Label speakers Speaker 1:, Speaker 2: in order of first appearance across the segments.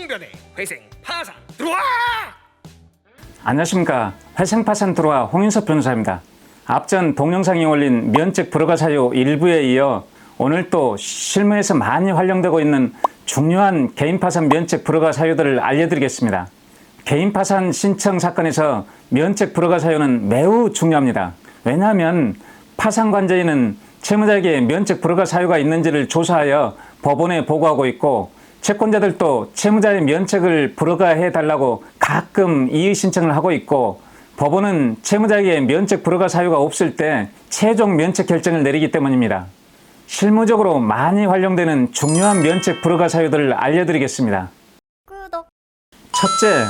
Speaker 1: 송변의 회생 파산 들어와!
Speaker 2: 안녕하십니까. 회생파산 들어와 홍인섭 변호사입니다. 앞전 동영상이 올린 면책 불허가 사유 일부에 이어 오늘 또 실무에서 많이 활용되고 있는 중요한 개인파산 면책 불허가 사유들을 알려드리겠습니다. 개인파산 신청 사건에서 면책 불허가 사유는 매우 중요합니다. 왜냐하면 파산관제인은 채무자에게 면책 불허가 사유가 있는지를 조사하여 법원에 보고하고 있고, 채권자들도 채무자의 면책을 불허가해 달라고 가끔 이의 신청을 하고 있고, 법원은 채무자에게 면책 불허가 사유가 없을 때 최종 면책 결정을 내리기 때문입니다. 실무적으로 많이 활용되는 중요한 면책 불허가 사유들을 알려드리겠습니다.
Speaker 3: 구독.
Speaker 2: 첫째,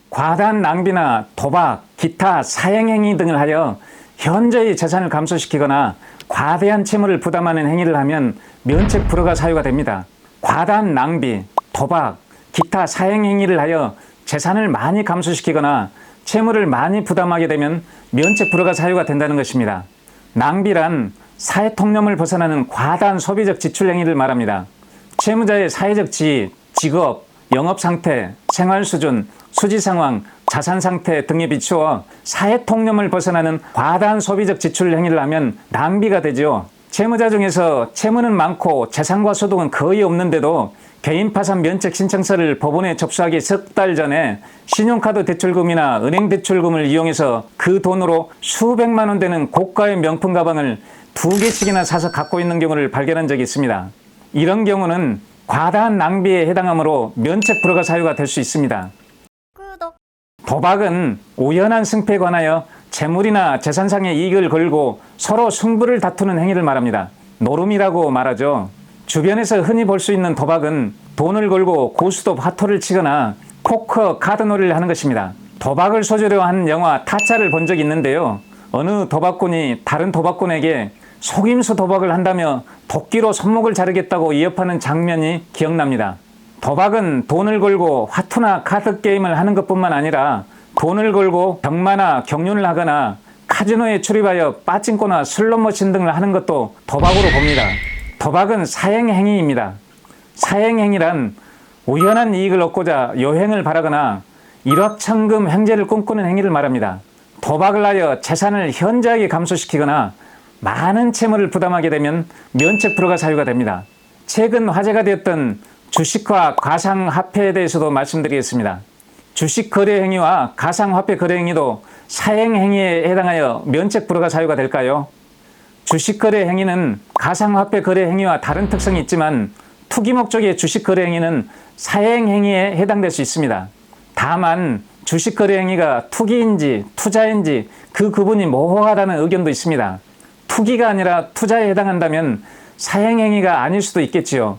Speaker 2: 과다한 낭비나 도박, 기타 사행행위 등을 하여 현저히 재산을 감소시키거나 과대한 채무를 부담하는 행위를 하면 면책 불허가 사유가 됩니다. 과다한 낭비, 도박, 기타 사행행위를 하여 재산을 많이 감소시키거나 채무를 많이 부담하게 되면 면책 불허가 사유가 된다는 것입니다. 낭비란 사회통념을 벗어나는 과다한 소비적 지출 행위를 말합니다. 채무자의 사회적 지위, 직업, 영업상태, 생활수준, 수지상황, 자산상태 등에 비추어 사회통념을 벗어나는 과다한 소비적 지출 행위를 하면 낭비가 되죠. 채무자 중에서 채무는 많고 재산과 소득은 거의 없는데도 개인파산 면책 신청서를 법원에 접수하기 석 달 전에 신용카드 대출금이나 은행 대출금을 이용해서 그 돈으로 수백만 원 되는 고가의 명품 가방을 2개씩이나 사서 갖고 있는 경우를 발견한 적이 있습니다. 이런 경우는 과다한 낭비에 해당하므로 면책 불허가 사유가 될 수 있습니다.
Speaker 3: 구독.
Speaker 2: 도박은 우연한 승패에 관하여 재물이나 재산상의 이익을 걸고 서로 승부를 다투는 행위를 말합니다. 노름이라고 말하죠. 주변에서 흔히 볼 수 있는 도박은 돈을 걸고 고스톱 화토를 치거나 포커 카드놀이를 하는 것입니다. 도박을 소재로 한 영화 타짜를 본 적이 있는데요. 어느 도박꾼이 다른 도박꾼에게 속임수 도박을 한다며 도끼로 손목을 자르겠다고 위협하는 장면이 기억납니다. 도박은 돈을 걸고 화투나 카드 게임을 하는 것뿐만 아니라 돈을 걸고 경마나 경륜을 하거나 카지노에 출입하여 빠찡코나 슬롯머신 등을 하는 것도 도박으로 봅니다. 도박은 사행행위입니다. 사행행위란 우연한 이익을 얻고자 요행을 바라거나 일확천금 횡재를 꿈꾸는 행위를 말합니다. 도박을 하여 재산을 현저하게 감소시키거나 많은 채무를 부담하게 되면 면책 불허가 사유가 됩니다. 최근 화제가 되었던 주식과 가상화폐에 대해서도 말씀드리겠습니다. 주식 거래 행위와 가상화폐 거래 행위도 사행행위에 해당하여 면책 불허가 사유가 될까요? 주식 거래 행위는 가상화폐 거래 행위와 다른 특성이 있지만 투기 목적의 주식 거래 행위는 사행행위에 해당될 수 있습니다. 다만 주식 거래 행위가 투기인지 투자인지 그 구분이 모호하다는 의견도 있습니다. 투기가 아니라 투자에 해당한다면 사행행위가 아닐 수도 있겠지요.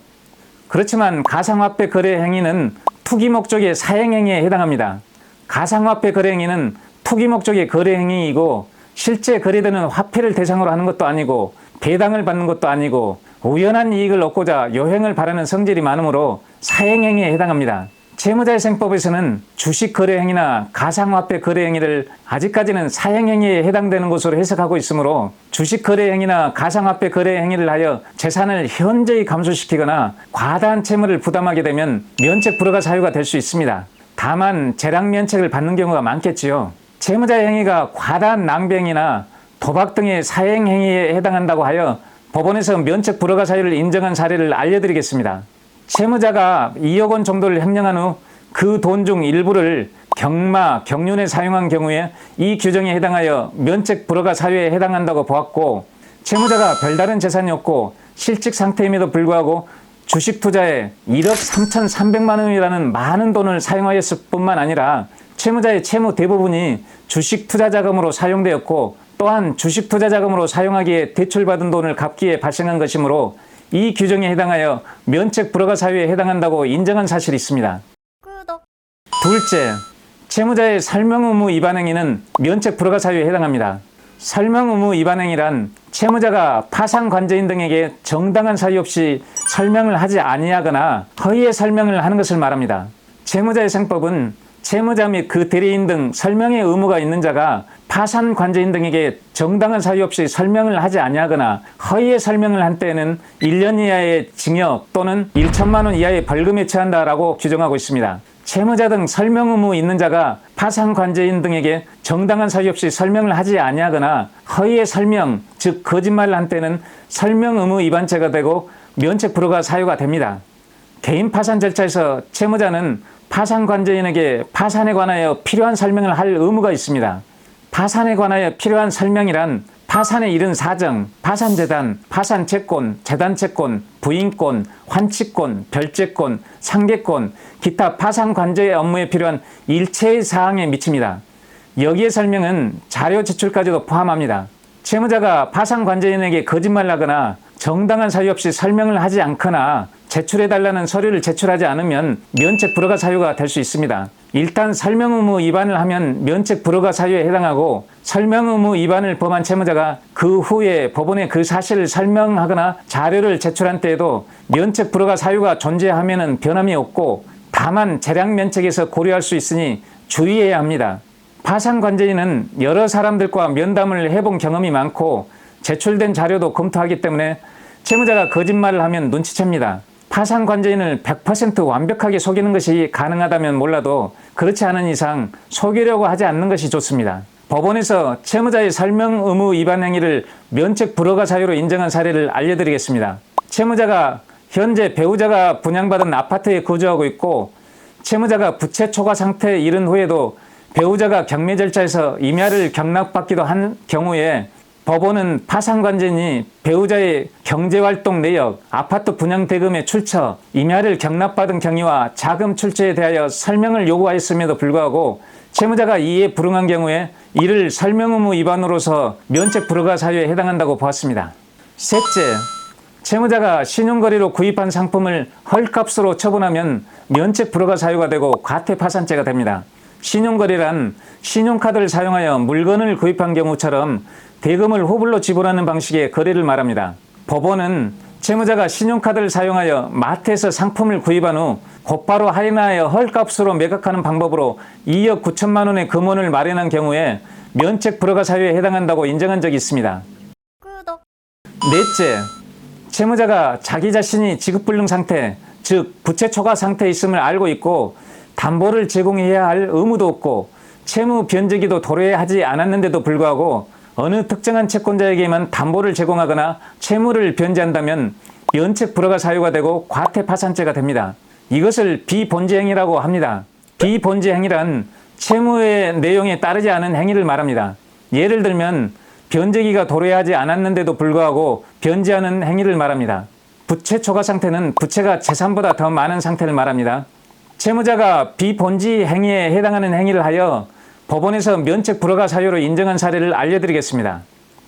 Speaker 2: 그렇지만 가상화폐 거래 행위는 투기 목적의 사행행위에 해당합니다. 가상화폐 거래 행위는 투기 목적의 거래 행위이고 실제 거래되는 화폐를 대상으로 하는 것도 아니고 배당을 받는 것도 아니고 우연한 이익을 얻고자 요행을 바라는 성질이 많으므로 사행행위에 해당합니다. 채무자회생법에서는 주식 거래 행위나 가상화폐 거래 행위를 아직까지는 사행행위에 해당되는 것으로 해석하고 있으므로 주식 거래 행위나 가상화폐 거래 행위를 하여 재산을 현저히 감소시키거나 과다한 채무를 부담하게 되면 면책 불허가 사유가 될 수 있습니다. 다만 재량 면책을 받는 경우가 많겠지요. 채무자의 행위가 과다한 낭비 행위나 도박 등의 사행행위에 해당한다고 하여 법원에서 면책 불허가 사유를 인정한 사례를 알려드리겠습니다. 채무자가 2억 원 정도를 횡령한 후 그 돈 중 일부를 경마, 경륜에 사용한 경우에 이 규정에 해당하여 면책 불허가 사유에 해당한다고 보았고, 채무자가 별다른 재산이 없고 실직 상태임에도 불구하고 주식 투자에 1억 3,300만 원이라는 많은 돈을 사용하였을 뿐만 아니라 채무자의 채무 대부분이 주식 투자 자금으로 사용되었고, 또한 주식 투자 자금으로 사용하기에 대출받은 돈을 갚기에 발생한 것이므로 이 규정에 해당하여 면책 불허가 사유에 해당한다고 인정한 사실이 있습니다.
Speaker 3: 구독.
Speaker 2: 둘째, 채무자의 설명 의무 위반 행위는 면책 불허가 사유에 해당합니다. 설명 의무 위반 행위란 채무자가 파산 관제인 등에게 정당한 사유 없이 설명을 하지 아니하거나 허위의 설명을 하는 것을 말합니다. 채무자회생법은 채무자 및 그 대리인 등 설명의 의무가 있는 자가 파산 관제인 등에게 정당한 사유 없이 설명을 하지 아니하거나 허위의 설명을 한 때에는 1년 이하의 징역 또는 1천만 원 이하의 벌금에 처한다라고 규정하고 있습니다. 채무자 등 설명 의무 있는 자가 파산 관제인 등에게 정당한 사유 없이 설명을 하지 아니하거나 허위의 설명, 즉 거짓말을 한 때는 설명 의무 위반죄가 되고 면책 불허가 사유가 됩니다. 개인 파산 절차에서 채무자는 파산 관제인에게 파산에 관하여 필요한 설명을 할 의무가 있습니다. 파산에 관하여 필요한 설명이란 파산에 이른 사정, 파산재단, 파산채권, 재단채권, 부인권, 환치권, 별채권, 상계권, 기타 파산관제 업무에 필요한 일체의 사항에 미칩니다. 여기에 설명은 자료 제출까지도 포함합니다. 채무자가 파산관제인에게 거짓말하거나 정당한 사유 없이 설명을 하지 않거나 제출해달라는 서류를 제출하지 않으면 면책 불허가 사유가 될 수 있습니다. 일단 설명 의무 위반을 하면 면책 불허가 사유에 해당하고 설명 의무 위반을 범한 채무자가 그 후에 법원에 그 사실을 설명하거나 자료를 제출한 때에도 면책 불허가 사유가 존재하면 변함이 없고 다만 재량 면책에서 고려할 수 있으니 주의해야 합니다. 파산관제인은 여러 사람들과 면담을 해본 경험이 많고 제출된 자료도 검토하기 때문에 채무자가 거짓말을 하면 눈치챕니다. 파산관제인을 100% 완벽하게 속이는 것이 가능하다면 몰라도 그렇지 않은 이상 속이려고 하지 않는 것이 좋습니다. 법원에서 채무자의 설명 의무 위반 행위를 면책 불허가 사유로 인정한 사례를 알려드리겠습니다. 채무자가 현재 배우자가 분양받은 아파트에 거주하고 있고 채무자가 부채 초과 상태에 이른 후에도 배우자가 경매 절차에서 임야를 경락받기도 한 경우에 법원은 파산관제인이 배우자의 경제활동 내역, 아파트 분양 대금의 출처, 임야를 경락받은 경위와 자금 출처에 대하여 설명을 요구하였음에도 불구하고 채무자가 이에 불응한 경우에 이를 설명 의무 위반으로서 면책 불허가 사유에 해당한다고 보았습니다. 셋째, 채무자가 신용거래로 구입한 상품을 헐값으로 처분하면 면책 불허가 사유가 되고 과태파산죄가 됩니다. 신용거래란 신용카드를 사용하여 물건을 구입한 경우처럼 대금을 후불로 지불하는 방식의 거래를 말합니다. 법원은 채무자가 신용카드를 사용하여 마트에서 상품을 구입한 후 곧바로 할인하여 헐값으로 매각하는 방법으로 2억 9천만 원의 금원을 마련한 경우에 면책 불허가 사유에 해당한다고 인정한 적이 있습니다.
Speaker 3: 구독.
Speaker 2: 넷째, 채무자가 자기 자신이 지급불능 상태, 즉 부채 초과 상태에 있음을 알고 있고 담보를 제공해야 할 의무도 없고 채무 변제기도 도래하지 않았는데도 불구하고 어느 특정한 채권자에게만 담보를 제공하거나 채무를 변제한다면 면책 불허가 사유가 되고 과태파산죄가 됩니다. 이것을 비본지 행위라고 합니다. 비본지 행위란 채무의 내용에 따르지 않은 행위를 말합니다. 예를 들면 변제기가 도래하지 않았는데도 불구하고 변제하는 행위를 말합니다. 부채 초과 상태는 부채가 재산보다 더 많은 상태를 말합니다. 채무자가 비본지 행위에 해당하는 행위를 하여 법원에서 면책 불허가 사유로 인정한 사례를 알려드리겠습니다.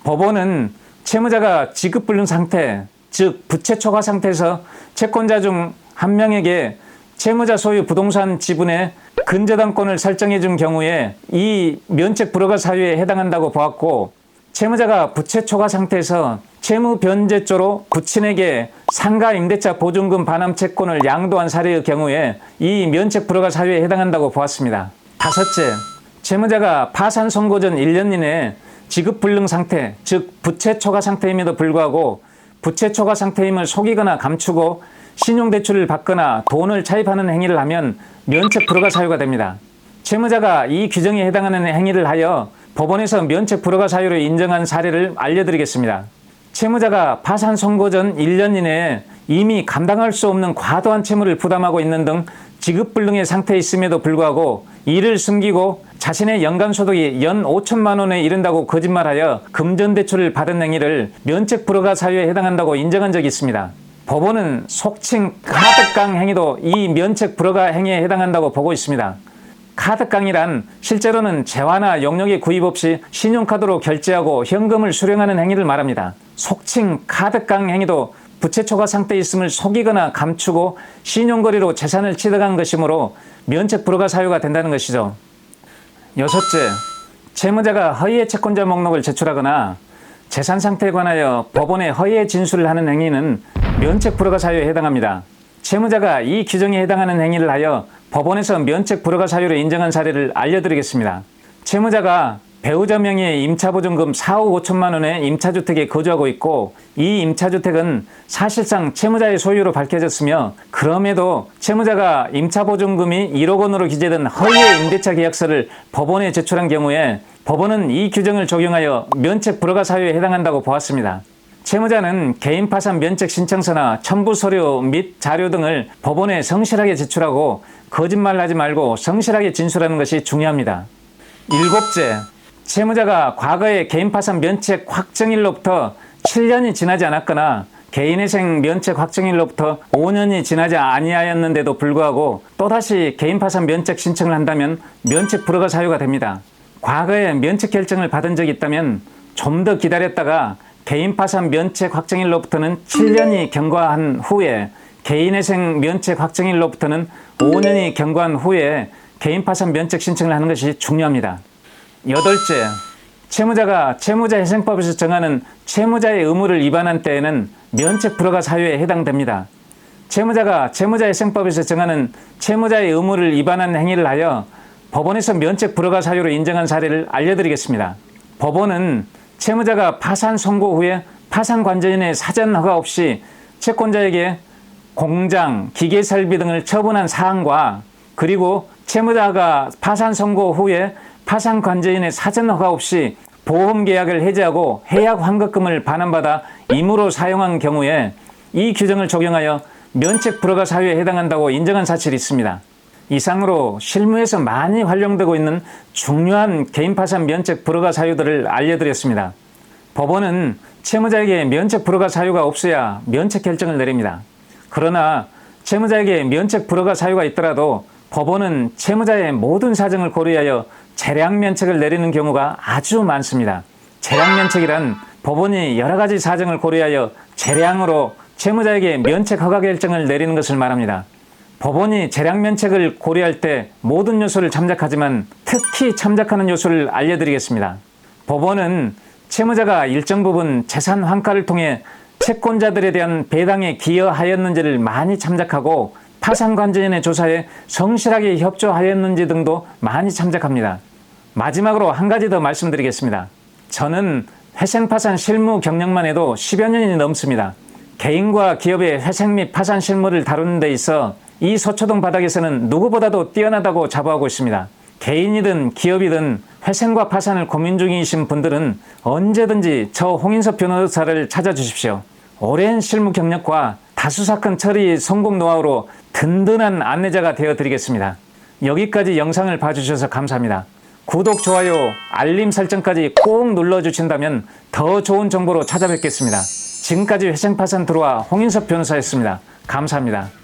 Speaker 2: 법원은 채무자가 지급불능 상태, 즉 부채 초과 상태에서 채권자 중 한 명에게 채무자 소유 부동산 지분의 근저당권을 설정해 준 경우에 이 면책 불허가 사유에 해당한다고 보았고 채무자가 부채 초과 상태에서 채무 변제조로 부친에게 상가 임대차 보증금 반환 채권을 양도한 사례의 경우에 이 면책 불허가 사유에 해당한다고 보았습니다. 다섯째, 채무자가 파산 선고 전 1년 이내에 지급불능 상태, 즉 부채 초과 상태임에도 불구하고 부채 초과 상태임을 속이거나 감추고 신용대출을 받거나 돈을 차입하는 행위를 하면 면책 불허가 사유가 됩니다. 채무자가 이 규정에 해당하는 행위를 하여 법원에서 면책 불허가 사유로 인정한 사례를 알려드리겠습니다. 채무자가 파산 선고 전 1년 이내에 이미 감당할 수 없는 과도한 채무를 부담하고 있는 등 지급불능의 상태에 있음에도 불구하고 이를 숨기고 자신의 연간 소득이 연 5천만 원에 이른다고 거짓말하여 금전대출을 받은 행위를 면책 불허가 사유에 해당한다고 인정한 적이 있습니다. 법원은 속칭 카드깡 행위도 이 면책 불허가 행위에 해당한다고 보고 있습니다. 카드깡이란 실제로는 재화나 용역의 구입 없이 신용카드로 결제하고 현금을 수령하는 행위를 말합니다. 속칭 카드깡 행위도 부채 초과 상태에 있음을 속이거나 감추고 신용거래로 재산을 취득한 것이므로 면책 불허가 사유가 된다는 것이죠. 여섯째, 채무자가 허위의 채권자 목록을 제출하거나 재산 상태에 관하여 법원에 허위의 진술을 하는 행위는 면책 불허가 사유에 해당합니다. 채무자가 이 규정에 해당하는 행위를 하여 법원에서 면책 불허가 사유로 인정한 사례를 알려드리겠습니다. 채무자가 배우자 명의의 임차보증금 4억 5천만 원의 임차주택에 거주하고 있고 이 임차주택은 사실상 채무자의 소유로 밝혀졌으며 그럼에도 채무자가 임차보증금이 1억 원으로 기재된 허위의 임대차 계약서를 법원에 제출한 경우에 법원은 이 규정을 적용하여 면책 불허가 사유에 해당한다고 보았습니다. 채무자는 개인 파산 면책 신청서나 첨부 서류 및 자료 등을 법원에 성실하게 제출하고 거짓말하지 말고 성실하게 진술하는 것이 중요합니다. 일곱째, 채무자가 과거에 개인 파산 면책 확정일로부터 7년이 지나지 않았거나 개인회생 면책 확정일로부터 5년이 지나지 아니하였는데도 불구하고 또다시 개인 파산 면책 신청을 한다면 면책 불허가 사유가 됩니다. 과거에 면책 결정을 받은 적이 있다면 좀 더 기다렸다가 개인 파산 면책 확정일로부터는 7년이 경과한 후에 개인회생 면책 확정일로부터는 5년이 경과한 후에 개인 파산 면책 신청을 하는 것이 중요합니다. 여덟째, 채무자가 채무자회생법에서 정하는 채무자의 의무를 위반한 때에는 면책 불허가 사유에 해당됩니다. 채무자가 채무자회생법에서 정하는 채무자의 의무를 위반한 행위를 하여 법원에서 면책 불허가 사유로 인정한 사례를 알려드리겠습니다. 법원은 채무자가 파산 선고 후에 파산 관계인의 사전 허가 없이 채권자에게 공장, 기계 설비 등을 처분한 사항과 그리고 채무자가 파산 선고 후에 파산 관계인의 사전 허가 없이 보험 계약을 해지하고 해약 환급금을 반환받아 임으로 사용한 경우에 이 규정을 적용하여 면책 불허가 사유에 해당한다고 인정한 사실이 있습니다. 이상으로 실무에서 많이 활용되고 있는 중요한 개인 파산 면책 불허가 사유들을 알려드렸습니다. 법원은 채무자에게 면책 불허가 사유가 없어야 면책 결정을 내립니다. 그러나 채무자에게 면책 불허가 사유가 있더라도 법원은 채무자의 모든 사정을 고려하여 재량 면책을 내리는 경우가 아주 많습니다. 재량 면책이란 법원이 여러 가지 사정을 고려하여 재량으로 채무자에게 면책 허가 결정을 내리는 것을 말합니다. 법원이 재량 면책을 고려할 때 모든 요소를 참작하지만 특히 참작하는 요소를 알려드리겠습니다. 법원은 채무자가 일정 부분 재산 환가를 통해 채권자들에 대한 배당에 기여하였는지를 많이 참작하고 파산관계인의 조사에 성실하게 협조하였는지 등도 많이 참작합니다. 마지막으로 한 가지 더 말씀드리겠습니다. 저는 회생파산 실무 경력만 해도 10여 년이 넘습니다. 개인과 기업의 회생 및 파산 실무를 다루는 데 있어 이 서초동 바닥에서는 누구보다도 뛰어나다고 자부하고 있습니다. 개인이든 기업이든 회생과 파산을 고민 중이신 분들은 언제든지 저 홍인섭 변호사를 찾아주십시오. 오랜 실무 경력과 다수 사건 처리 성공 노하우로 든든한 안내자가 되어드리겠습니다. 여기까지 영상을 봐주셔서 감사합니다. 구독, 좋아요, 알림 설정까지 꼭 눌러주신다면 더 좋은 정보로 찾아뵙겠습니다. 지금까지 회생파산 들어와 홍인섭 변호사였습니다. 감사합니다.